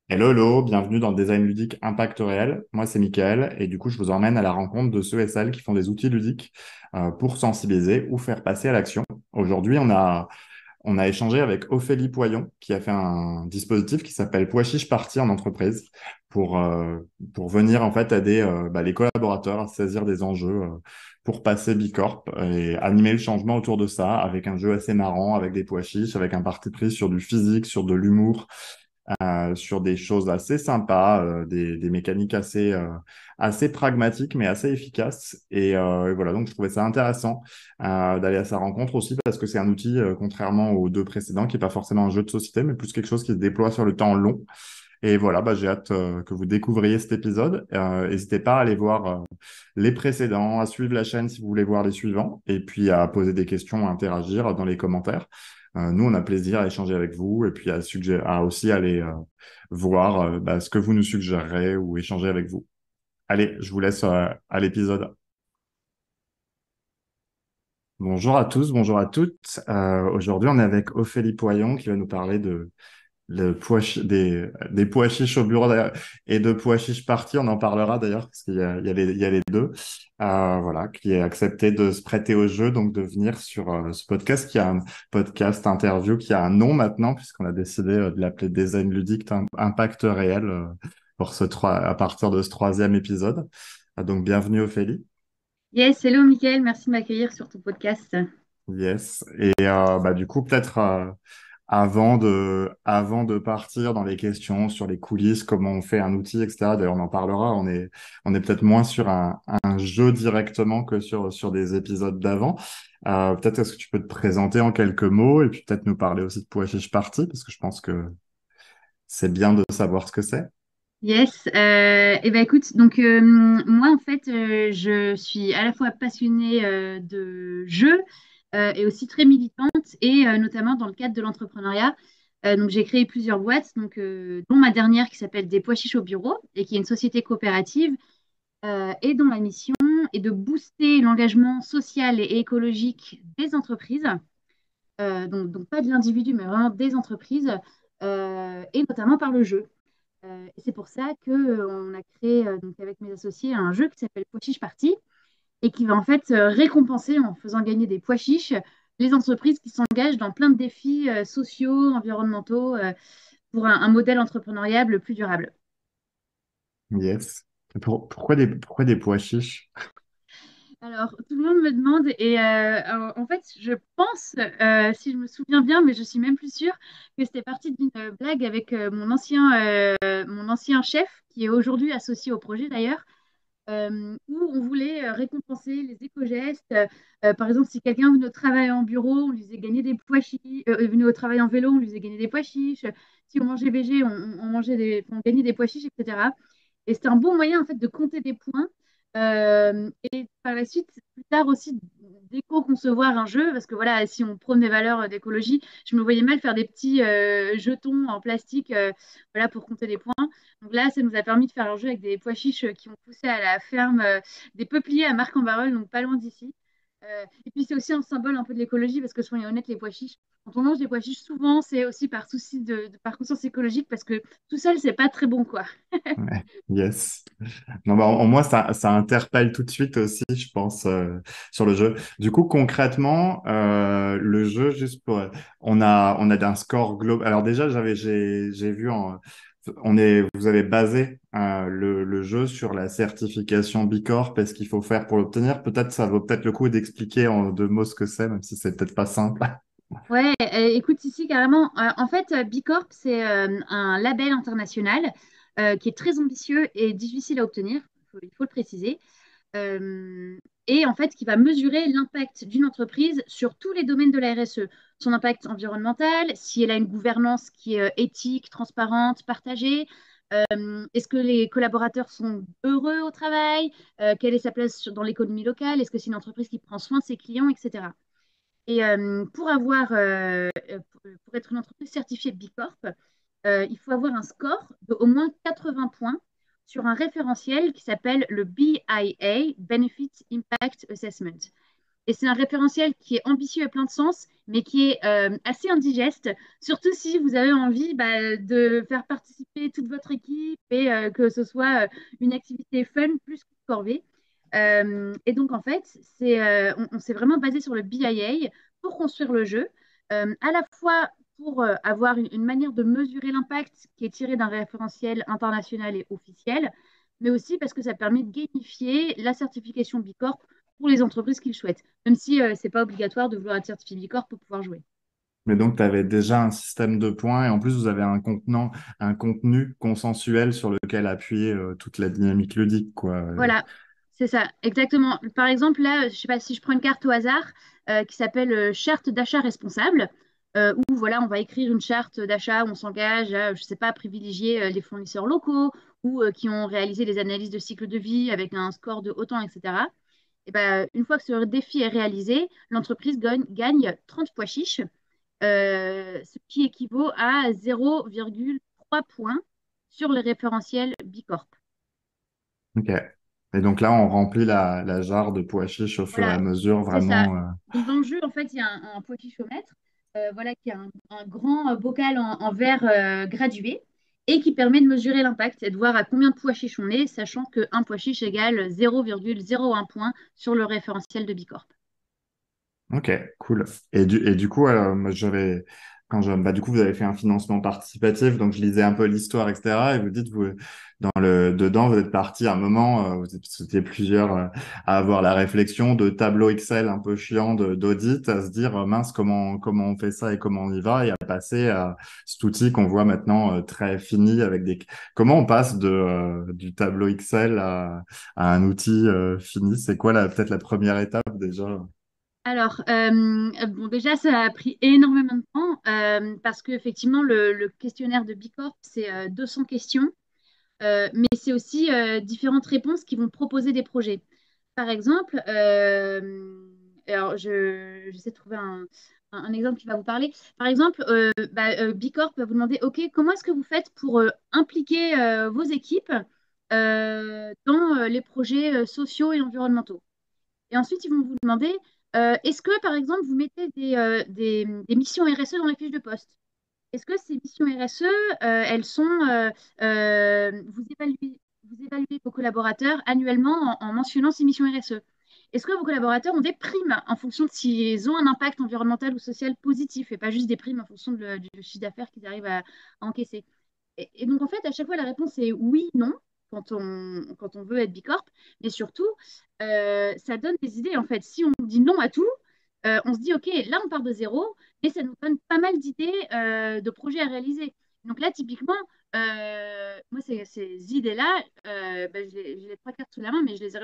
Hello, hello, bienvenue dans le design ludique Impact Réel. Moi, c'est Michael et du coup, je vous emmène à la rencontre de ceux et celles qui font des outils ludiques pour sensibiliser ou faire passer à l'action. Aujourd'hui, on a échangé avec Ophélie Poyon qui a fait un dispositif qui s'appelle Pois Chiche Party en entreprise pour, euh, pour venir en fait aider les collaborateurs à saisir des enjeux pour passer Bicorp et animer le changement autour de ça avec un jeu assez marrant, avec des pois chiches, avec un parti pris sur du physique, sur de l'humour sur des choses assez sympas, des mécaniques assez pragmatiques mais assez efficaces. Et voilà, donc je trouvais ça intéressant d'aller à sa rencontre aussi parce que c'est un outil, contrairement aux deux précédents, qui n'est pas forcément un jeu de société, mais plus quelque chose qui se déploie sur le temps long. Et voilà, bah, j'ai hâte que vous découvriez cet épisode. N'hésitez pas à aller voir les précédents, à suivre la chaîne si vous voulez voir les suivants, et puis à poser des questions, à interagir dans les commentaires. Nous, on a plaisir à échanger avec vous et puis à aussi aller voir ce que vous nous suggérerez ou échanger avec vous. Allez, je vous laisse à l'épisode. Bonjour à tous, bonjour à toutes. Aujourd'hui, on est avec Ophélie Poyon qui va nous parler des pois chiches au bureau d'ailleurs, et de pois chiches parties. On en parlera d'ailleurs parce qu'il y a les deux. Voilà, qui est accepté de se prêter au jeu, donc de venir sur ce podcast qui a un podcast interview qui a un nom maintenant puisqu'on a décidé de l'appeler Design Ludique Impact Réel pour à partir de ce troisième épisode. Donc bienvenue Ophélie. Yes, hello Mickaël, merci de m'accueillir sur ton podcast. Yes. Et du coup, peut-être avant de partir dans les questions sur les coulisses, comment on fait un outil, etc. D'ailleurs, on en parlera. On est peut-être moins sur un jeu directement que sur des épisodes d'avant. Peut-être est-ce que tu peux te présenter en quelques mots et puis peut-être nous parler aussi de Pois Chiche Party parce que je pense que c'est bien de savoir ce que c'est. Yes, et ben écoute, donc moi en fait, je suis à la fois passionnée de jeux et aussi très militante et notamment dans le cadre de l'entrepreneuriat. Donc j'ai créé plusieurs boîtes, donc dont ma dernière qui s'appelle Des Pois Chiches au bureau et qui est une société coopérative et dont la mission est de booster l'engagement social et écologique des entreprises. Donc pas de l'individu, mais vraiment des entreprises, et notamment par le jeu. Et c'est pour ça que on a créé donc avec mes associés un jeu qui s'appelle Pois Chiche Party et qui va en fait récompenser en faisant gagner des pois chiches les entreprises qui s'engagent dans plein de défis sociaux, environnementaux pour un modèle entrepreneurial plus durable. Yes. Pourquoi des pois chiches? Alors, tout le monde me demande, et en fait, je pense, si je me souviens bien, mais je suis même plus sûre, que c'était parti d'une blague avec mon ancien chef, qui est aujourd'hui associé au projet d'ailleurs, où on voulait récompenser les éco-gestes. Par exemple, si quelqu'un venait au travail en bureau, on lui faisait gagner des pois chiches. Venait au travail en vélo, on lui faisait gagner des pois chiches. Si on mangeait végé, on gagnait des pois chiches, etc. Et c'était un bon moyen en fait de compter des points. Et par la suite, plus tard aussi, d'éco-concevoir un jeu, parce que voilà, si on prône des valeurs d'écologie, je me voyais mal faire des petits jetons en plastique voilà, pour compter des points. Donc là, ça nous a permis de faire un jeu avec des pois chiches qui ont poussé à la ferme des peupliers à Marc-en-Barœul, donc pas loin d'ici. Et puis c'est aussi un symbole un peu de l'écologie, parce que soyons honnêtes, les pois chiches, quand on mange des pois chiches, souvent c'est aussi par souci par conscience écologique, parce que tout seul, c'est pas très bon, quoi. Ouais. Yes. Non, bah, en moi, ça interpelle tout de suite aussi, je pense, sur le jeu. Du coup, concrètement, le jeu, juste pour, on a un score global. Alors déjà, j'ai vu vous avez basé le jeu sur la certification Bicorp et ce qu'il faut faire pour l'obtenir. Peut-être, ça vaut peut-être le coup d'expliquer en deux mots ce que c'est, même si c'est peut-être pas simple. Ouais, écoute, ici carrément. En fait, Bicorp, c'est un label international qui est très ambitieux et difficile à obtenir, il faut le préciser. Et en fait, qui va mesurer l'impact d'une entreprise sur tous les domaines de la RSE. Son impact environnemental, si elle a une gouvernance qui est éthique, transparente, partagée. Est-ce que les collaborateurs sont heureux au travail? Quelle est sa place dans l'économie locale? Est-ce que c'est une entreprise qui prend soin de ses clients, etc. Et pour être une entreprise certifiée Bicorp, il faut avoir un score de au moins 80 points sur un référentiel qui s'appelle le BIA, Benefit Impact Assessment. Et c'est un référentiel qui est ambitieux à plein de sens, mais qui est assez indigeste, surtout si vous avez envie de faire participer toute votre équipe et que ce soit une activité fun plus que corvée. Et donc, en fait, on s'est vraiment basé sur le BIA pour construire le jeu, à la fois pour avoir une manière de mesurer l'impact qui est tiré d'un référentiel international et officiel, mais aussi parce que ça permet de gamifier la certification Bicorp pour les entreprises qui le souhaitent, même si ce n'est pas obligatoire de vouloir être certifié Bicorp pour pouvoir jouer. Mais donc, tu avais déjà un système de points et en plus, vous avez un contenu consensuel sur lequel appuyer toute la dynamique ludique, quoi. Voilà, c'est ça, exactement. Par exemple, là, je sais pas si je prends une carte au hasard qui s'appelle charte d'achat responsable, où voilà, on va écrire une charte d'achat où on s'engage à, je sais pas, privilégier les fournisseurs locaux ou qui ont réalisé des analyses de cycle de vie avec un score de autant, etc. Et ben, une fois que ce défi est réalisé, l'entreprise gagne 30 pois chiches, ce qui équivaut à 0,3 points sur le référentiel Bicorp. Ok. Et donc là, on remplit la jarre de pois chiches au fur et à Voilà, mesure, c'est ça. vraiment. Donc dans le jeu, en fait, il y a un potichomètre, voilà, qui est un grand bocal en verre gradué et qui permet de mesurer l'impact et de voir à combien de pois chiches on est, sachant qu'un pois chiche égale 0,01 point sur le référentiel de Bicorp. Ok, cool. Et du coup, moi, bah, du coup, vous avez fait un financement participatif, donc je lisais un peu l'histoire, etc. Et vous dites, dedans, vous êtes parti à un moment, vous étiez plusieurs à avoir la réflexion de tableau Excel un peu chiant d'audit, à se dire, mince, comment on fait ça et comment on y va, et à passer à cet outil qu'on voit maintenant très fini avec comment on passe du tableau Excel à un outil fini? C'est quoi peut-être la première étape déjà? Alors, bon, déjà, ça a pris énormément de temps parce qu'effectivement, le questionnaire de Bicorp, c'est 200 questions, mais c'est aussi différentes réponses qui vont proposer des projets. Par exemple, alors j'essaie de trouver un exemple qui va vous parler. Par exemple, Bicorp va vous demander, OK, comment est-ce que vous faites pour impliquer vos équipes dans les projets sociaux et environnementaux? Et ensuite, ils vont vous demander, est-ce que, par exemple, vous mettez des missions RSE dans les fiches de poste? Est-ce que ces missions RSE, elles sont, vous évaluez vos collaborateurs annuellement en mentionnant ces missions RSE? Est-ce que vos collaborateurs ont des primes en fonction de s'ils ont un impact environnemental ou social positif et pas juste des primes en fonction du chiffre d'affaires qu'ils arrivent à encaisser? Et donc, en fait, à chaque fois, la réponse est oui, non, quand on veut être bicorp. Mais surtout, ça donne des idées. En fait, si on dit non à tout, on se dit, OK, là, on part de zéro, mais ça nous donne pas mal d'idées de projets à réaliser. Donc là, typiquement, moi, ces idées-là, j'ai les trois cartes sous la main, mais je les ai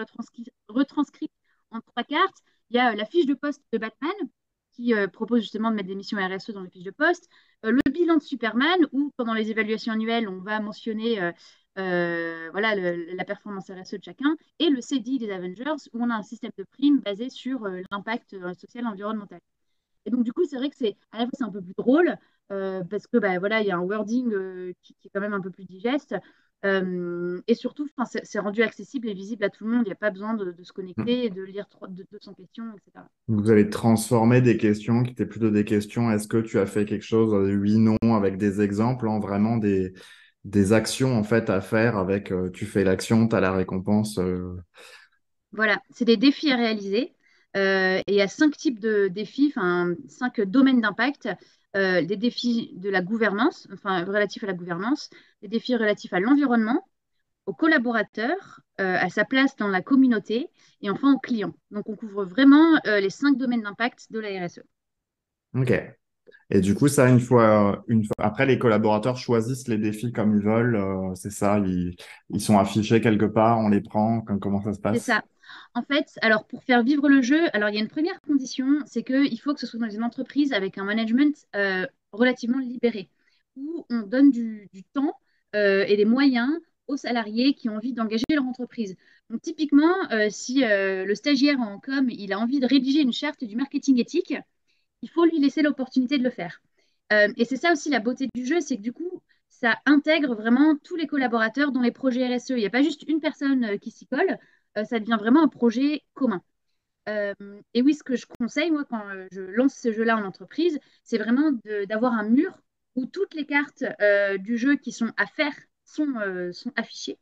retranscrites en trois cartes. Il y a la fiche de poste de Batman qui propose justement de mettre des missions RSE dans les fiches de poste. Le bilan de Superman, où pendant les évaluations annuelles, on va mentionner voilà, la performance RSE de chacun, et le CDI des Avengers, où on a un système de primes basé sur l'impact social et environnemental. Et donc, du coup, c'est vrai que à la fois, c'est un peu plus drôle, parce que bah, voilà, il y a un wording qui est quand même un peu plus digeste. Et surtout, enfin, c'est rendu accessible et visible à tout le monde. Il n'y a pas besoin de se connecter et de lire 200 questions, etc. Vous avez transformé des questions qui étaient plutôt des questions. Est-ce que tu as fait quelque chose, oui, non, avec des exemples, hein, vraiment des actions en fait à faire avec tu fais l'action, tu as la récompense. Voilà, c'est des défis à réaliser. Et il y a 5 types de défis, enfin 5 domaines d'impact. Des défis de la gouvernance, enfin relatifs à la gouvernance, des défis relatifs à l'environnement, aux collaborateurs, à sa place dans la communauté et enfin aux clients. Donc on couvre vraiment les 5 domaines d'impact de la RSE. Ok. Et du coup, ça, une fois, après, les collaborateurs choisissent les défis comme ils veulent. C'est ça, ils sont affichés quelque part, on les prend. Comment ça se C'est passe? ça. En fait, alors pour faire vivre le jeu, alors il y a une première condition, c'est qu'il faut que ce soit dans une entreprise avec un management relativement libéré, où on donne du temps et des moyens aux salariés qui ont envie d'engager leur entreprise. Donc typiquement, si le stagiaire en com, il a envie de rédiger une charte du marketing éthique, il faut lui laisser l'opportunité de le faire. Et c'est ça aussi la beauté du jeu, c'est que du coup, ça intègre vraiment tous les collaborateurs dans les projets RSE. Il n'y a pas juste une personne qui s'y colle, ça devient vraiment un projet commun. Euh, et oui, ce que je conseille, moi, quand je lance ce jeu-là en entreprise, c'est vraiment d'avoir un mur où toutes les cartes du jeu qui sont à faire sont affichées.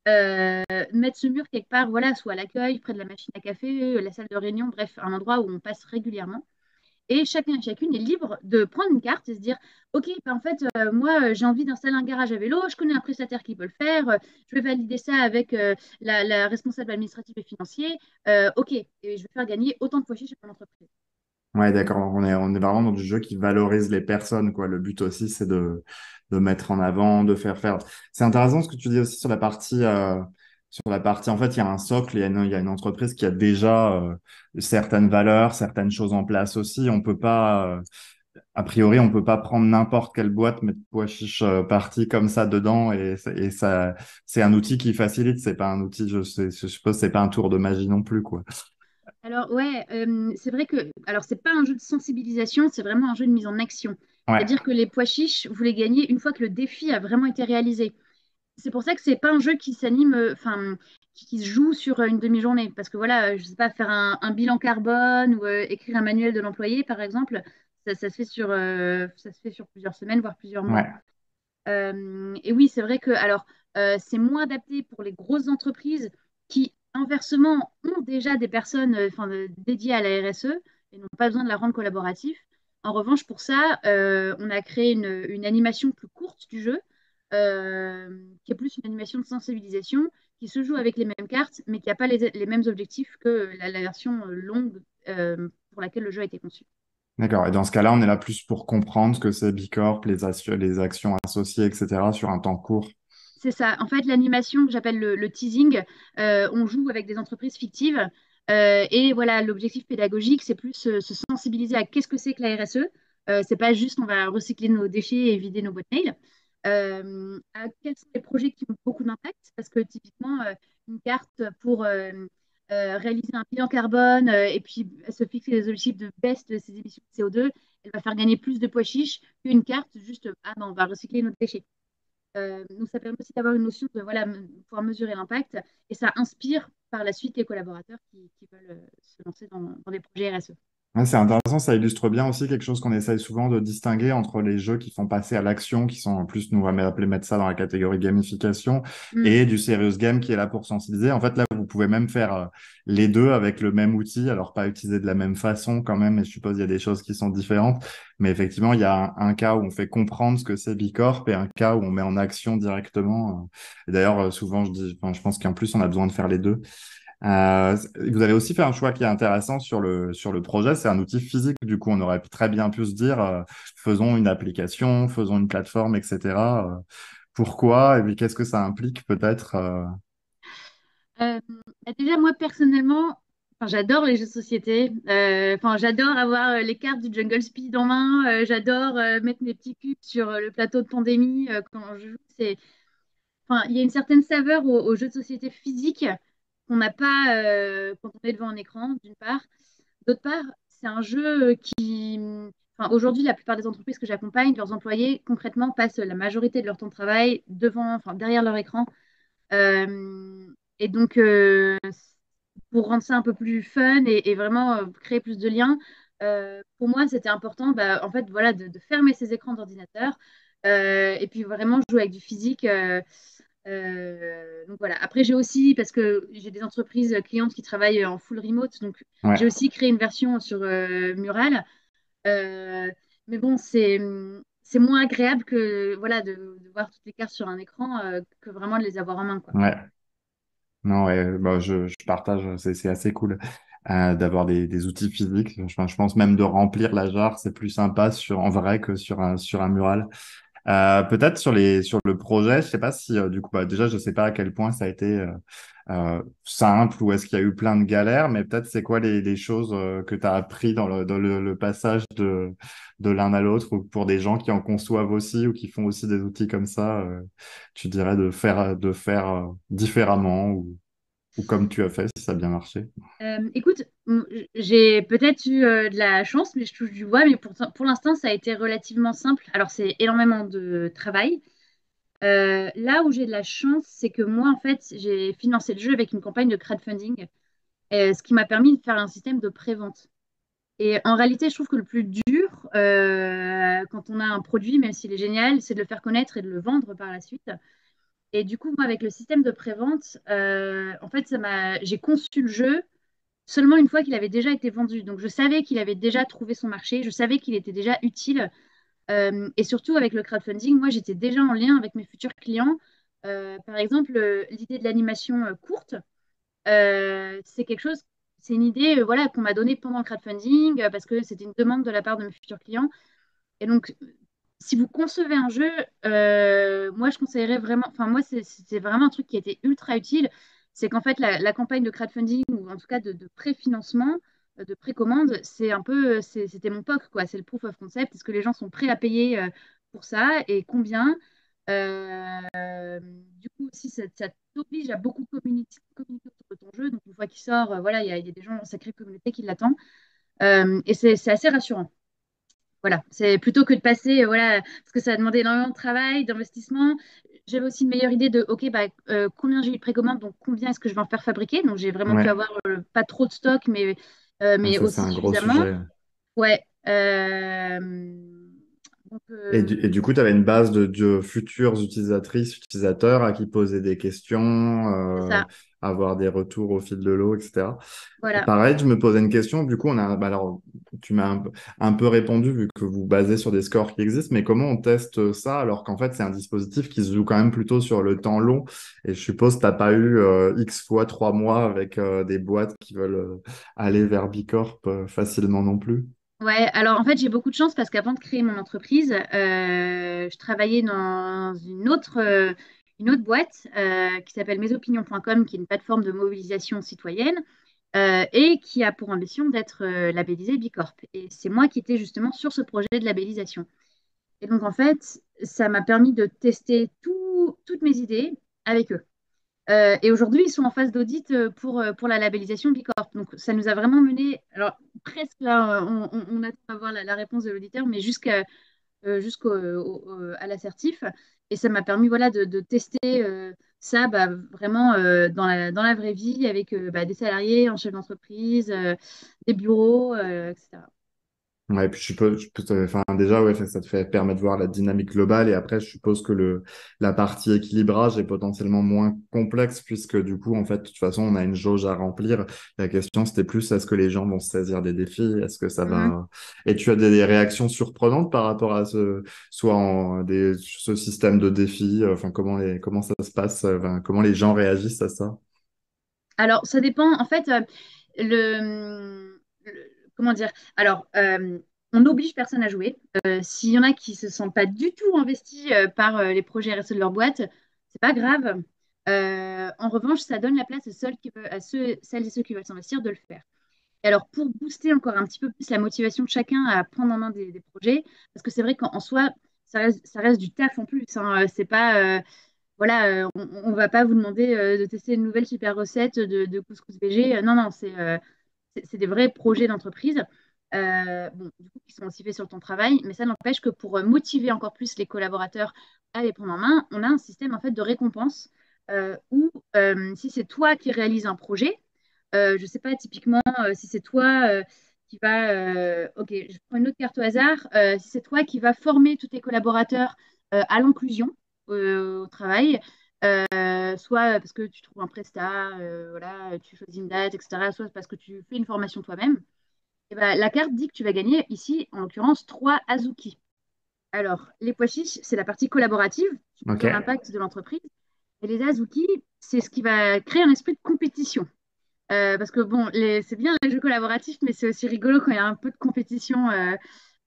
Mettre ce mur quelque part, voilà, soit à l'accueil, près de la machine à café, la salle de réunion, bref, un endroit où on passe régulièrement. Et chacun et chacune est libre de prendre une carte et se dire, OK, bah, en fait, moi, j'ai envie d'installer un garage à vélo, je connais un prestataire qui peut le faire, je vais valider ça avec la responsable administrative et financier, OK, et je vais faire gagner autant de fois chez mon entreprise. Ouais, d'accord. On est vraiment dans du jeu qui valorise les personnes, quoi. Le but aussi, c'est de mettre en avant, de faire faire. C'est intéressant ce que tu dis aussi sur la partie, en fait, il y a un socle, il y a une entreprise qui a déjà certaines valeurs, certaines choses en place aussi. On peut pas, a priori, on peut pas prendre n'importe quelle boîte, mettre pois chiche parti comme ça dedans et ça, c'est un outil qui facilite. C'est pas un outil, je suppose, c'est pas un tour de magie non plus, quoi. Alors, ouais, c'est vrai que, alors, c'est pas un jeu de sensibilisation, c'est vraiment un jeu de mise en action. Ouais. C'est-à-dire que les pois chiches, vous les gagnez une fois que le défi a vraiment été réalisé. C'est pour ça que c'est pas un jeu qui s'anime, enfin, qui se joue sur une demi-journée. Parce que voilà, je sais pas, faire un bilan carbone ou écrire un manuel de l'employé, par exemple, ça se fait ça se fait sur plusieurs semaines, voire plusieurs mois. Ouais. Et oui, c'est vrai que alors c'est moins adapté pour les grosses entreprises qui, inversement, ont déjà des personnes enfin, dédiées à la RSE et n'ont pas besoin de la rendre collaborative. En revanche, pour ça, on a créé une animation plus courte du jeu, qui est plus une animation de sensibilisation, qui se joue avec les mêmes cartes, mais qui n'a pas les mêmes objectifs que la version longue pour laquelle le jeu a été conçu. D'accord. Et dans ce cas-là, on est là plus pour comprendre ce que c'est Bicorp, les actions associées, etc., sur un temps court. C'est ça. En fait, l'animation que j'appelle le teasing, on joue avec des entreprises fictives. Et voilà, l'objectif pédagogique, c'est plus se sensibiliser à qu'est-ce que c'est que la RSE. C'est pas juste on va recycler nos déchets et vider nos boîtes mail. À quels sont les projets qui ont beaucoup d'impact? Parce que typiquement, une carte pour réaliser un bilan carbone et puis se fixer des objectifs de baisse de ses émissions de CO2, elle va faire gagner plus de pois chiches qu'une carte juste, ah ben, on va recycler nos déchets. Donc, ça permet aussi d'avoir une notion de voilà, pouvoir mesurer l'impact et ça inspire par la suite les collaborateurs qui veulent se lancer dans des projets RSE. Ouais, c'est intéressant, ça illustre bien aussi quelque chose qu'on essaye souvent de distinguer entre les jeux qui font passer à l'action, qui sont en plus, nous, on va appeler mettre ça dans la catégorie gamification, Mm. et du serious game qui est là pour sensibiliser. En fait, là, vous pouvez même faire les deux avec le même outil, alors pas utiliser de la même façon quand même, et je suppose il y a des choses qui sont différentes, mais effectivement, il y a un cas où on fait comprendre ce que c'est Bicorp et un cas où on met en action directement. Et d'ailleurs, souvent, enfin, je pense qu'en plus, on a besoin de faire les deux. Vous avez aussi fait un choix qui est intéressant sur le projet, c'est un outil physique. Du coup, on aurait très bien pu se dire, faisons une application, faisons une plateforme, etc. Pourquoi? Et puis, qu'est-ce que ça implique peut-être Euh, Déjà, moi, personnellement, enfin, j'adore les jeux de société. Enfin, j'adore avoir les cartes du Jungle Speed en main. J'adore mettre mes petits cubes sur le plateau de Pandémie quand je joue. Enfin, il y a une certaine saveur aux jeux de société physiques qu'on n'a pas quand on est devant un écran, d'une part. D'autre part, c'est un jeu qui, enfin, aujourd'hui, la plupart des entreprises que j'accompagne, leurs employés, concrètement, passent la majorité de leur temps de travail devant, enfin, derrière leur écran. Et donc, pour rendre ça un peu plus fun et vraiment créer plus de liens, pour moi, c'était important, bah, en fait, voilà, de fermer ces écrans d'ordinateur et puis vraiment jouer avec du physique. Donc voilà. Après, j'ai aussi, parce que j'ai des entreprises clientes qui travaillent en full remote, donc j'ai Ouais. aussi créé une version sur Mural. Euh, mais bon, c'est moins agréable que voilà, de voir toutes les cartes sur un écran que vraiment de les avoir en main, quoi. Ouais. Non, ouais, bah, je partage, c'est assez cool d'avoir des outils physiques. Je pense même de remplir la jarre, c'est plus sympa en vrai que sur un mural. Peut-être sur le projet, je sais pas si du coup bah, déjà je sais pas à quel point ça a été simple ou est-ce qu'il y a eu plein de galères, mais peut-être c'est quoi les choses que tu as appris dans le passage de l'un à l'autre ou pour des gens qui en conçoivent aussi ou qui font aussi des outils comme ça, tu dirais de faire différemment ou comme tu as fait si ça a bien marché. Écoute, j'ai peut-être eu de la chance, mais je touche du bois, mais pour l'instant, ça a été relativement simple. Alors, c'est énormément de travail. Là où j'ai de la chance, c'est que moi, en fait, j'ai financé le jeu avec une campagne de crowdfunding. ce qui m'a permis de faire un système de pré-vente. Et en réalité, je trouve que le plus dur, quand on a un produit, même s'il est génial, c'est de le faire connaître et de le vendre par la suite. Et du coup, moi, avec le système de prévente, en fait, j'ai conçu le jeu seulement une fois qu'il avait déjà été vendu. Donc, je savais qu'il avait déjà trouvé son marché, je savais qu'il était déjà utile. Et surtout, avec le crowdfunding, moi, j'étais déjà en lien avec mes futurs clients. Par exemple, l'idée de l'animation courte, c'est quelque chose, c'est une idée voilà, qu'on m'a donnée pendant le crowdfunding parce que c'était une demande de la part de mes futurs clients. Et donc, si vous concevez un jeu, moi, je conseillerais vraiment, enfin, moi, c'est vraiment un truc qui a été ultra utile. C'est qu'en fait, la campagne de crowdfunding, ou en tout cas de préfinancement, de précommande, c'est un peu, c'était mon POC, quoi. C'est le proof of concept. Est-ce que les gens sont prêts à payer pour ça et combien? Du coup, aussi, ça t'oblige à beaucoup communiquer autour de ton jeu. Donc, une fois qu'il sort, voilà, il y a des gens, une sacrée communauté qui l'attend. Et c'est assez rassurant. Voilà, c'est plutôt que de passer, voilà, parce que ça a demandé énormément de travail, d'investissement. J'avais aussi une meilleure idée de, OK, bah, combien j'ai eu de précommande, donc combien est-ce que je vais en faire fabriquer. Donc j'ai vraiment pu Ouais, avoir pas trop de stock, ah, mais ça c'est aussi un gros suffisamment. sujet. Ouais. Donc, Et du coup, tu avais une base de futures utilisatrices, utilisateurs à qui poser des questions, c'est ça. avoir des retours au fil de l'eau, etc. Et Voilà. pareil, je me posais une question. Du coup, bah alors, tu m'as un peu répondu vu que vous basez sur des scores qui existent, mais comment on teste ça alors qu'en fait, c'est un dispositif qui se joue quand même plutôt sur le temps long. Et je suppose que tu n'as pas eu X fois 3 mois avec des boîtes qui veulent aller vers Bicorp facilement non plus. Ouais, alors en fait, j'ai beaucoup de chance parce qu'avant de créer mon entreprise, je travaillais dans une autre boîte qui s'appelle mesopinions.com, qui est une plateforme de mobilisation citoyenne et qui a pour ambition d'être labellisée Bicorp. Et c'est moi qui étais justement sur ce projet de labellisation. Et donc en fait, ça m'a permis de tester toutes mes idées avec eux. Et aujourd'hui, ils sont en phase d'audit pour la labellisation Bicorp. Donc, ça nous a vraiment mené, alors presque là, on attend d'avoir la réponse de l'auditeur, mais à l'assertif. Et ça m'a permis voilà, de tester ça bah, vraiment dans la vraie vie avec bah, des salariés, un chef d'entreprise, des bureaux, etc. Ouais, et puis enfin, déjà, ouais, ça te fait permettre de voir la dynamique globale. Et après, je suppose que la partie équilibrage est potentiellement moins complexe puisque du coup, en fait, de toute façon, on a une jauge à remplir. La question, c'était plus, est-ce que les gens vont se saisir des défis? Est-ce que ça Mhm. va... Et tu as des réactions surprenantes par rapport à ce système de défis? Enfin, comment ça se passe? Enfin, comment les gens réagissent à ça? Alors, ça dépend. En fait, comment dire? Alors, on n'oblige personne à jouer. S'il y en a qui se sentent pas du tout investis par les projets RSE de leur boîte, c'est pas grave. En revanche, ça donne la place celles et ceux qui veulent s'investir de le faire. Et alors, pour booster encore un petit peu plus la motivation de chacun à prendre en main des projets, parce que c'est vrai qu'en soi, ça reste du taf en plus, hein. C'est pas, voilà, on va pas vous demander de tester une nouvelle super recette de couscous végé. Non, non, c'est des vrais projets d'entreprise. Bon, du coup, qui sont aussi faits sur le temps de travail, mais ça n'empêche que pour motiver encore plus les collaborateurs à les prendre en main, on a un système en fait de récompense où si c'est toi qui réalises un projet, je ne sais pas typiquement si c'est toi qui va, ok, je prends une autre carte au hasard, si c'est toi qui va former tous tes collaborateurs à l'inclusion au travail, soit parce que tu trouves un prestat, voilà, tu choisis une date, etc., soit parce que tu fais une formation toi-même, et ben, la carte dit que tu vas gagner ici, en l'occurrence, 3 Azuki. Alors, les pois chiches, c'est la partie collaborative qui Ok. mesure l'impact de l'entreprise. Et les Azuki, c'est ce qui va créer un esprit de compétition. Parce que bon, c'est bien les jeux collaboratifs, mais c'est aussi rigolo quand il y a un peu de compétition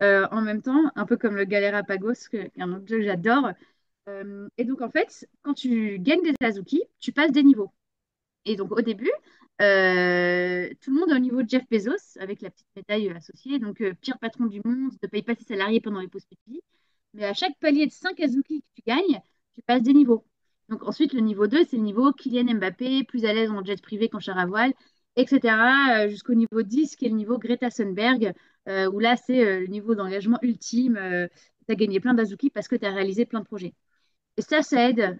en même temps, un peu comme le Galera-Pagos, qui est un autre jeu que j'adore. Et donc, en fait, quand tu gagnes des Azuki, tu passes des niveaux. Et donc, au début, tout le monde est au niveau de Jeff Bezos, avec la petite médaille associée. Donc, pire patron du monde, ne paye pas ses salariés pendant les pauses pipi. Mais à chaque palier de 5 Azuki que tu gagnes, tu passes des niveaux. Donc, ensuite, le niveau 2 c'est le niveau Kylian Mbappé, plus à l'aise en jet privé qu'en char à voile, etc. Jusqu'au niveau 10 qui est le niveau Greta Thunberg, où là, c'est le niveau d'engagement ultime. Tu as gagné plein d'Azuki parce que tu as réalisé plein de projets. Et ça aide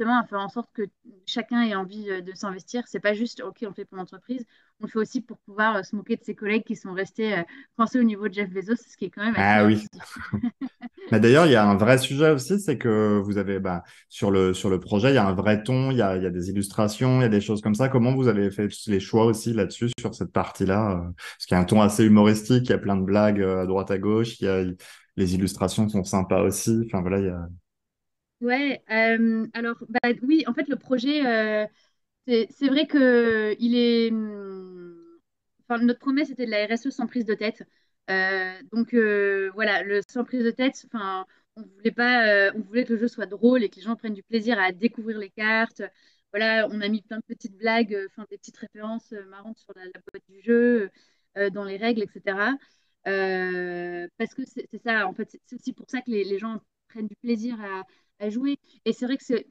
justement à faire en sorte que chacun ait envie de s'investir. C'est pas juste, OK, on le fait pour l'entreprise, on le fait aussi pour pouvoir se moquer de ses collègues qui sont restés coincés au niveau de Jeff Bezos, ce qui est quand même assez Ah oui. abusif. Mais d'ailleurs, il y a un vrai sujet aussi, c'est que vous avez, bah, sur le projet, il y a un vrai ton, il y a des illustrations, il y a des choses comme ça. Comment vous avez fait les choix aussi là-dessus, sur cette partie-là? Parce qu'il y a un ton assez humoristique, il y a plein de blagues à droite à gauche, les illustrations sont sympas aussi. Enfin voilà, il y a... Ouais, alors bah, oui, en fait le projet, c'est vrai que il est, enfin, notre promesse était de la RSE sans prise de tête. Donc voilà, le sans prise de tête, enfin, on voulait pas, on voulait que le jeu soit drôle et que les gens prennent du plaisir à découvrir les cartes. Voilà, on a mis plein de petites blagues, enfin des petites références marrantes sur la boîte du jeu, dans les règles, etc. Parce que c'est ça, en fait, c'est aussi pour ça que les gens prennent du plaisir à jouer. Et c'est vrai que c'est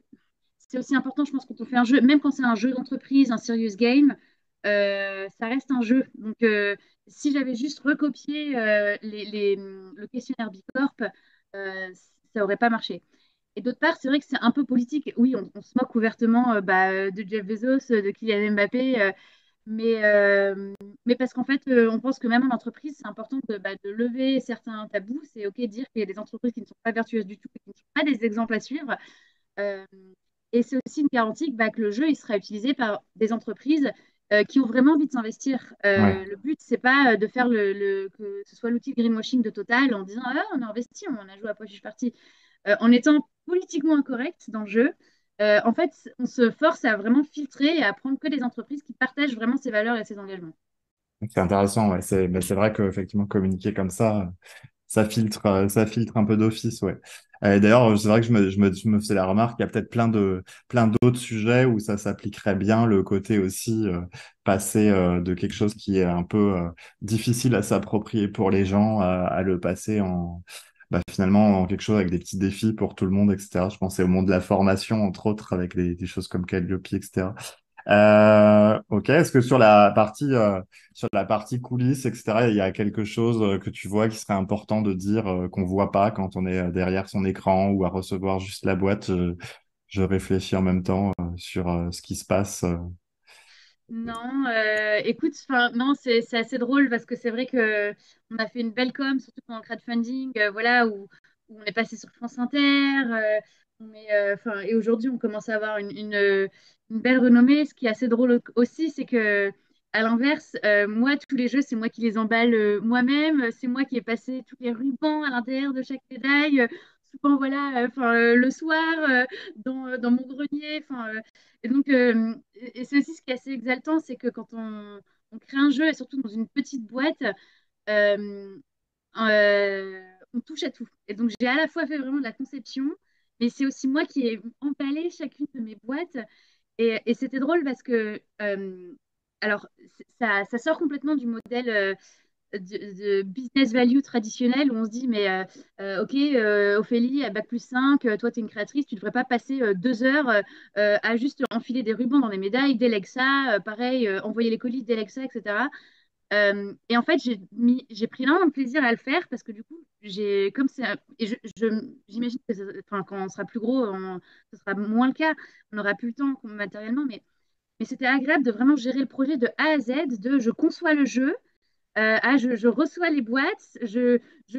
aussi important, je pense, quand on fait un jeu, même quand c'est un jeu d'entreprise, un serious game, ça reste un jeu. Donc, si j'avais juste recopié le questionnaire Bicorp, ça aurait pas marché. Et d'autre part, c'est vrai que c'est un peu politique. Oui, on se moque ouvertement de Jeff Bezos, de Kylian Mbappé, mais, euh, mais parce qu'en fait, on pense que même en entreprise, c'est important de lever certains tabous. C'est OK de dire qu'il y a des entreprises qui ne sont pas vertueuses du tout et qui ne sont pas des exemples à suivre. Euh, et c'est aussi une garantie que le jeu il sera utilisé par des entreprises qui ont vraiment envie de s'investir. Ouais. Le but, c'est pas de faire que ce soit l'outil greenwashing de Total en disant ah, on a investi, on a joué à Poche Party. En étant politiquement incorrect dans le jeu, en fait, on se force à vraiment filtrer et à prendre que des entreprises qui partagent vraiment ces valeurs et ces engagements. C'est intéressant, ouais. C'est vrai qu'effectivement, communiquer comme ça filtre un peu d'office, ouais. Et d'ailleurs, c'est vrai que je me faisais la remarque, il y a peut-être plein d'autres sujets où ça s'appliquerait bien, le côté aussi passer de quelque chose qui est un peu difficile à s'approprier pour les gens, à le passer finalement en quelque chose avec des petits défis pour tout le monde, etc. Je pensais au monde de la formation, entre autres, avec des choses comme Calliope, etc. Ok, est-ce que sur la partie coulisses, etc., il y a quelque chose que tu vois qui serait important de dire qu'on voit pas quand on est derrière son écran ou à recevoir juste la boîte? Je réfléchis en même temps sur ce qui se passe. Non, écoute, non, c'est assez drôle parce que c'est vrai que on a fait une belle com, surtout pendant le crowdfunding, voilà, où on est passé sur France Inter, et aujourd'hui on commence à avoir une belle renommée. Ce qui est assez drôle aussi, c'est que à l'inverse, moi tous les jeux, c'est moi qui les emballe moi-même, c'est moi qui ai passé tous les rubans à l'intérieur de chaque médaille, souvent voilà, le soir dans mon grenier, et donc, et c'est aussi ce qui est assez exaltant, c'est que quand on crée un jeu, et surtout dans une petite boîte, euh, on touche à tout. Et donc, j'ai à la fois fait vraiment de la conception, mais c'est aussi moi qui ai emballé chacune de mes boîtes. Et c'était drôle parce que, alors, ça sort complètement du modèle de business value traditionnel où on se dit, mais ok, Ophélie, à Bac+5, toi, tu es une créatrice, tu ne devrais pas passer 2 heures à juste enfiler des rubans dans des médailles, délègue ça, pareil, envoyer les colis, délègue ça, etc. Et en fait, j'ai pris énormément de plaisir à le faire parce que du coup, comme c'est, et j'imagine que enfin, quand on sera plus gros, ce sera moins le cas, on n'aura plus le temps matériellement, mais c'était agréable de vraiment gérer le projet de A à Z, de je conçois le jeu, je reçois les boîtes, je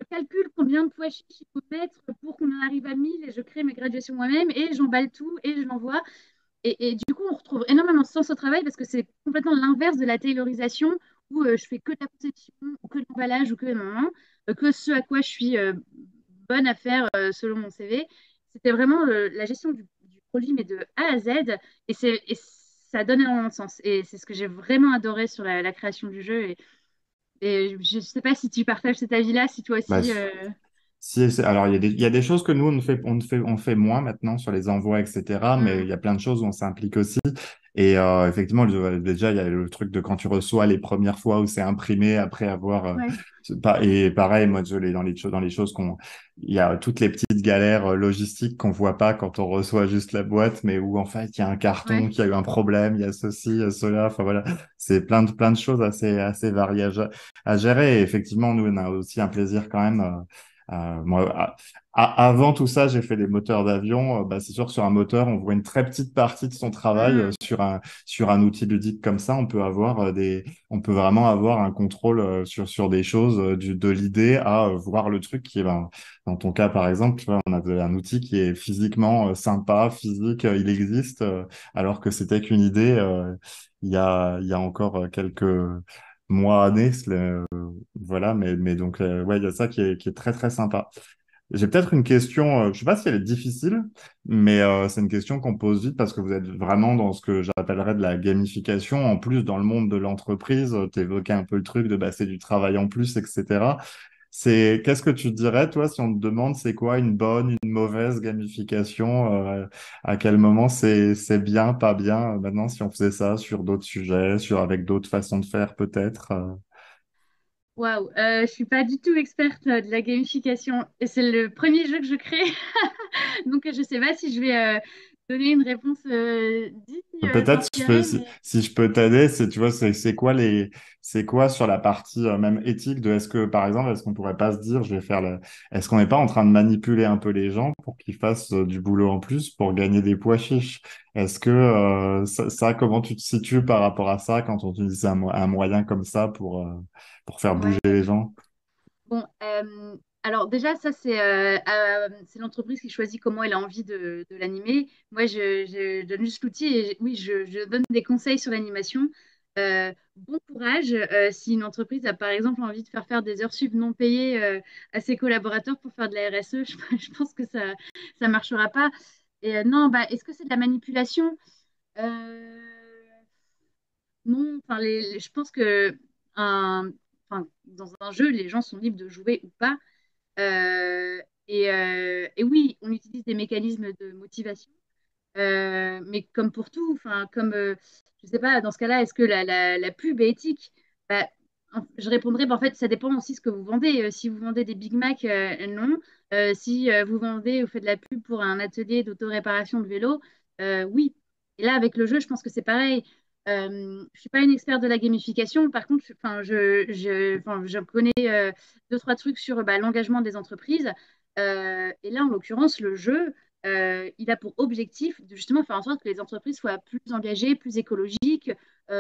calcule combien de pois chiches il faut mettre pour qu'on en arrive à 1000 et je crée mes graduations moi-même et j'emballe tout et je l'envoie. Et du coup, on retrouve énormément de sens au travail parce que c'est complètement l'inverse de la taylorisation où je fais que de la conception ou que de l'emballage ou que ce à quoi je suis bonne à faire selon mon CV. C'était vraiment la gestion du produit, mais de A à Z. Et ça donne énormément de sens. Et c'est ce que j'ai vraiment adoré sur la création du jeu. Et je ne sais pas si tu partages cet avis-là, si toi Bah, aussi. alors, il y a des choses que nous, on fait moins maintenant sur les envois, etc. Mais il y a plein de choses où on s'implique aussi. Et effectivement, déjà, il y a le truc de quand tu reçois les premières fois où c'est imprimé après avoir. Ouais, Et pareil, moi, je l'ai dans les choses il y a toutes les petites galères logistiques qu'on voit pas quand on reçoit juste la boîte, mais où en fait, il y a un carton ouais. qui a eu un problème, il y a ceci, il y a cela. Enfin voilà, c'est plein de choses assez variées à gérer. Et effectivement, nous, on a aussi un plaisir quand même. Moi, Avant tout ça, j'ai fait des moteurs d'avion. Bah, c'est sûr que sur un moteur, on voit une très petite partie de son travail. Hmm. Sur un outil ludique comme ça, on peut vraiment avoir un contrôle sur des choses, de l'idée à voir le truc qui est, ben, dans ton cas, par exemple, tu vois, on a un outil qui est physiquement sympa, physique, il existe, alors que c'était qu'une idée il y a encore quelques mois, années. Voilà, mais donc, ouais, il y a ça qui est très, très sympa. J'ai peut-être une question, je sais pas si elle est difficile, mais c'est une question qu'on pose vite parce que vous êtes vraiment dans ce que j'appellerais de la gamification. En plus, dans le monde de l'entreprise, tu évoquais un peu le truc de bah, c'est du travail en plus, etc. Qu'est-ce que tu dirais, toi, si on te demande c'est quoi une bonne, une mauvaise gamification, à quel moment c'est bien, pas bien, maintenant, si on faisait ça sur d'autres sujets, avec d'autres façons de faire, peut-être. Waouh, je suis pas du tout experte de la gamification. Et c'est le premier jeu que je crée, donc je sais pas si je vais donner une réponse Peut-être inspirée, mais si je peux t'aider, tu vois, c'est quoi sur la partie même éthique de est-ce que, par exemple, est-ce qu'on pourrait pas se dire, est-ce qu'on n'est pas en train de manipuler un peu les gens pour qu'ils fassent du boulot en plus pour gagner des pois chiches? Est-ce que, comment tu te situes par rapport à ça quand on utilise un moyen comme ça pour faire bouger ouais. les gens? Bon, alors déjà, ça, c'est l'entreprise qui choisit comment elle a envie de l'animer. Moi, je donne juste l'outil et oui, je donne des conseils sur l'animation. Bon courage si une entreprise a par exemple envie de faire des heures sup non payées à ses collaborateurs pour faire de la RSE, je pense que ça marchera pas. Et non, bah, est-ce que c'est de la manipulation? Euh, non, enfin, je pense que dans un jeu, les gens sont libres de jouer ou pas. Et oui, on utilise des mécanismes de motivation, mais comme pour tout, enfin, je sais pas, dans ce cas-là, est-ce que la pub est éthique? Bah, je répondrais, bah, en fait, ça dépend aussi ce que vous vendez. Si vous vendez des Big Mac, non. Si vous faites de la pub pour un atelier d'autoréparation de vélo, oui. Et là, avec le jeu, je pense que c'est pareil. Je suis pas une experte de la gamification. Par contre, enfin, je connais deux, trois trucs sur bah, l'engagement des entreprises. Et là, en l'occurrence, le jeu, il a pour objectif de justement faire en sorte que les entreprises soient plus engagées, plus écologiques,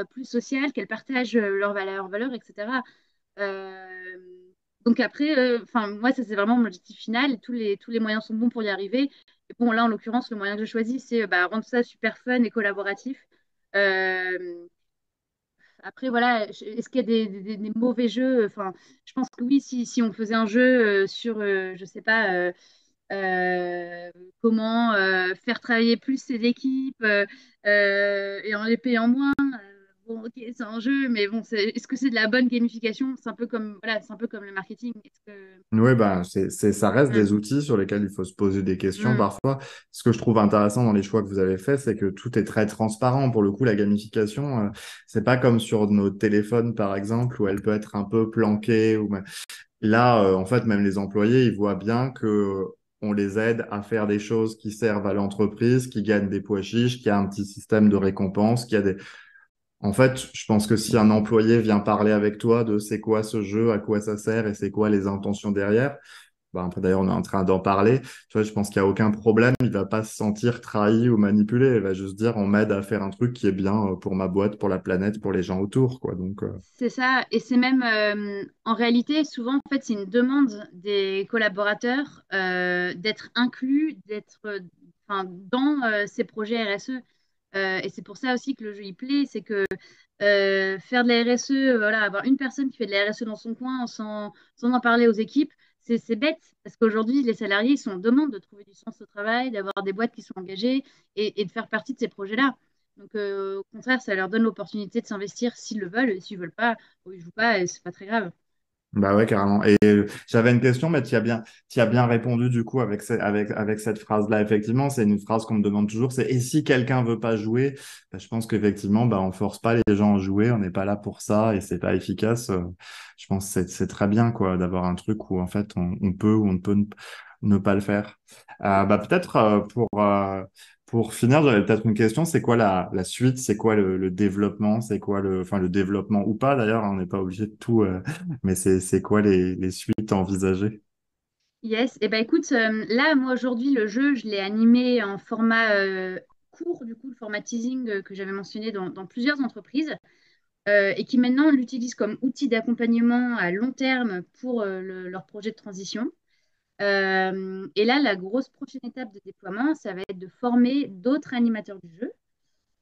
plus sociales, qu'elles partagent leurs valeurs, etc. Euh, donc après, enfin moi, ça c'est vraiment mon objectif final. Tous les moyens sont bons pour y arriver. Et bon, là, en l'occurrence, le moyen que je choisis, c'est bah, rendre ça super fun et collaboratif. Euh, Après, voilà, est-ce qu'il y a des mauvais jeux? Enfin, je pense que oui, si on faisait un jeu sur, je sais pas, euh, comment faire travailler plus ses équipes et en les payant moins. Bon, ok, c'est un jeu, mais bon, est-ce que c'est de la bonne gamification? C'est un peu comme, voilà, c'est un peu comme le marketing. Oui, ben, ça reste Hmm, des outils sur lesquels il faut se poser des questions hmm, parfois. Ce que je trouve intéressant dans les choix que vous avez faits, c'est que tout est très transparent. Pour le coup, la gamification, c'est pas comme sur nos téléphones, par exemple, où elle peut être un peu planquée. Là, en fait, même les employés, ils voient bien que on les aide à faire des choses qui servent à l'entreprise, qui gagnent des pois chiches, qu'il y a un petit système de récompense, qu'il y a des en fait, je pense que si un employé vient parler avec toi de c'est quoi ce jeu, à quoi ça sert et c'est quoi les intentions derrière, bah, après d'ailleurs on est en train d'en parler, tu vois, je pense qu'il n'y a aucun problème, il va pas se sentir trahi ou manipulé, il va juste dire on m'aide à faire un truc qui est bien pour ma boîte, pour la planète, pour les gens autour, quoi. Donc, c'est ça, et c'est même en réalité, souvent, en fait, c'est une demande des collaborateurs d'être inclus, d'être enfin, dans ces projets RSE. Et c'est pour ça aussi que le jeu il plaît, c'est que faire de la RSE, voilà, avoir une personne qui fait de la RSE dans son coin sans en parler aux équipes, c'est bête, parce qu'aujourd'hui, les salariés ils sont en demande de trouver du sens au travail, d'avoir des boîtes qui sont engagées et de faire partie de ces projets-là. Donc, au contraire, ça leur donne l'opportunité de s'investir s'ils le veulent, et s'ils veulent pas, bon, ils jouent pas, et c'est pas très grave. bah ouais, carrément. Et j'avais une question, mais tu as bien répondu du coup avec cette phrase-là. Effectivement, c'est une phrase qu'on me demande toujours, c'est et si quelqu'un veut pas jouer, bah, je pense qu'effectivement, bah, on force pas les gens à jouer, on n'est pas là pour ça et c'est pas efficace. Je pense que c'est très bien quoi d'avoir un truc où en fait on peut ou on ne peut ne pas le faire. Bah peut-être pour finir, j'avais peut-être une question, c'est quoi la suite, c'est quoi le développement, c'est quoi enfin le développement ou pas d'ailleurs, hein, on n'est pas obligé de tout. Mais c'est quoi les suites envisagées? Yes, et ben écoute, là, moi aujourd'hui, le jeu, je l'ai animé en format court, du coup, le format teasing que j'avais mentionné dans plusieurs entreprises, et qui maintenant l'utilisent comme outil d'accompagnement à long terme pour leur projet de transition. Et là, la grosse prochaine étape de déploiement, ça va être de former d'autres animateurs du jeu,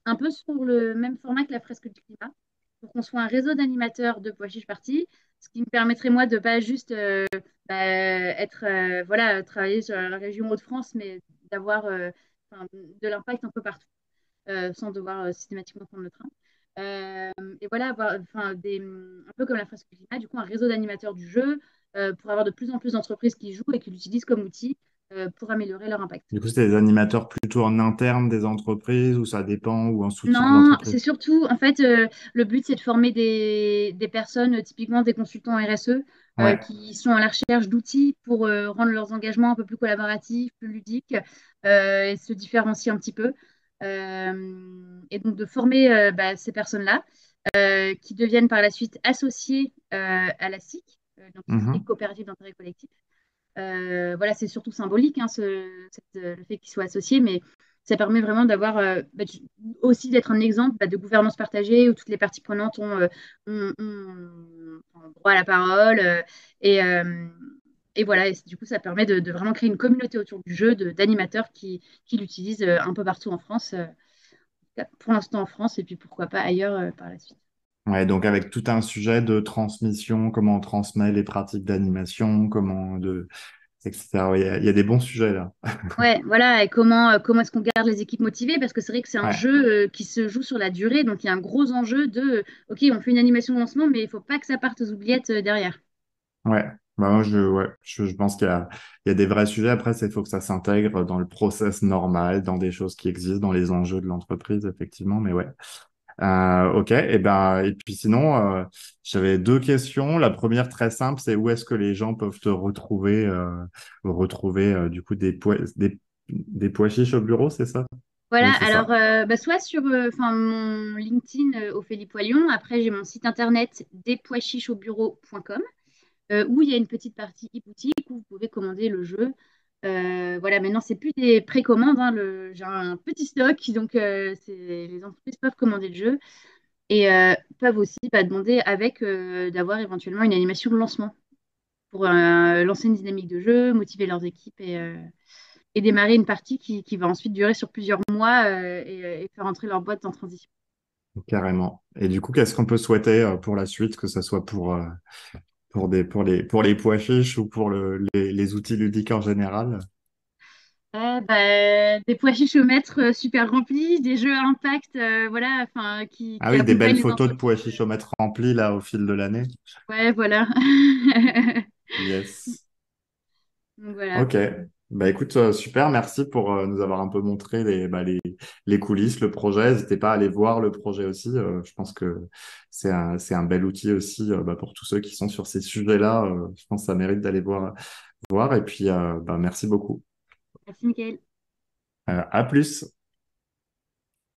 un peu sur le même format que la fresque du climat, pour qu'on soit un réseau d'animateurs de Pois Chiche Party, ce qui me permettrait, moi, de pas juste être, voilà, travailler sur la région Hauts-de-France, mais d'avoir enfin, de l'impact un peu partout, sans devoir systématiquement prendre le train. Euh, et voilà, avoir, enfin, un peu comme la fresque climat, du coup, un réseau d'animateurs du jeu pour avoir de plus en plus d'entreprises qui jouent et qui l'utilisent comme outil pour améliorer leur impact. Du coup, c'est des animateurs plutôt en interne des entreprises ou ça dépend ou en soutien de Non, l'entreprise? c'est surtout, en fait, le but, c'est de former des personnes, typiquement des consultants RSE, Ouais. qui sont à la recherche d'outils pour rendre leurs engagements un peu plus collaboratifs, plus ludiques, et se différencier un petit peu. Et donc, de former ces personnes-là, qui deviennent par la suite associées à la SIC, donc qui est Mhm. coopérative d'intérêt collectif. Voilà, c'est surtout symbolique, hein, le fait qu'ils soient associés, mais ça permet vraiment d'avoir aussi d'être un exemple de gouvernance partagée où toutes les parties prenantes ont droit à la parole et, euh, et voilà, et du coup, ça permet de vraiment créer une communauté autour du jeu d'animateurs qui l'utilisent un peu partout en France, pour l'instant en France, et puis pourquoi pas ailleurs par la suite. Ouais, donc avec tout un sujet de transmission, comment on transmet les pratiques d'animation, etc. Ouais, il y a des bons sujets là. Ouais, voilà, et comment est-ce qu'on garde les équipes motivées? Parce que c'est vrai que c'est un Ouais, jeu qui se joue sur la durée, donc il y a un gros enjeu OK, on fait une animation de lancement, mais il faut pas que ça parte aux oubliettes derrière. ouais. Bah, moi, je pense il y a des vrais sujets. Après, il faut que ça s'intègre dans le process normal, dans des choses qui existent, dans les enjeux de l'entreprise, effectivement. Mais ouais. Ok. Et puis sinon, j'avais deux questions. La première, très simple, c'est où est-ce que les gens peuvent te retrouver du coup des pois chiches au bureau, c'est ça? Voilà, Oui, c'est alors ça. soit sur mon LinkedIn Ophélie Poilion, après j'ai mon site internet despoischichesaubureau.com où il y a une petite partie e-boutique où vous pouvez commander le jeu. Voilà, maintenant c'est plus des précommandes, hein, j'ai un petit stock, donc les entreprises peuvent commander le jeu. Et peuvent aussi demander avec d'avoir éventuellement une animation de lancement pour lancer une dynamique de jeu, motiver leurs équipes et démarrer une partie qui va ensuite durer sur plusieurs mois et faire entrer leur boîte en transition. Carrément. Et du coup, qu'est-ce qu'on peut souhaiter pour la suite, que ce soit pour les pois chiches ou pour les outils ludiques en général? Des pois chiches au maître super remplis, des jeux à impact voilà, enfin, Ah qui oui, des belles accompagnent les photos de pois entreprises. chiches au mètre rempli là au fil de l'année. Ouais, voilà. Yes. Donc voilà. Ok. Bah écoute, super, merci pour nous avoir un peu montré les coulisses, le projet. N'hésitez pas à aller voir le projet aussi. Je pense que c'est un bel outil aussi pour tous ceux qui sont sur ces sujets-là. Je pense que ça mérite d'aller voir. Et puis, merci beaucoup. Merci, Mickaël. À plus.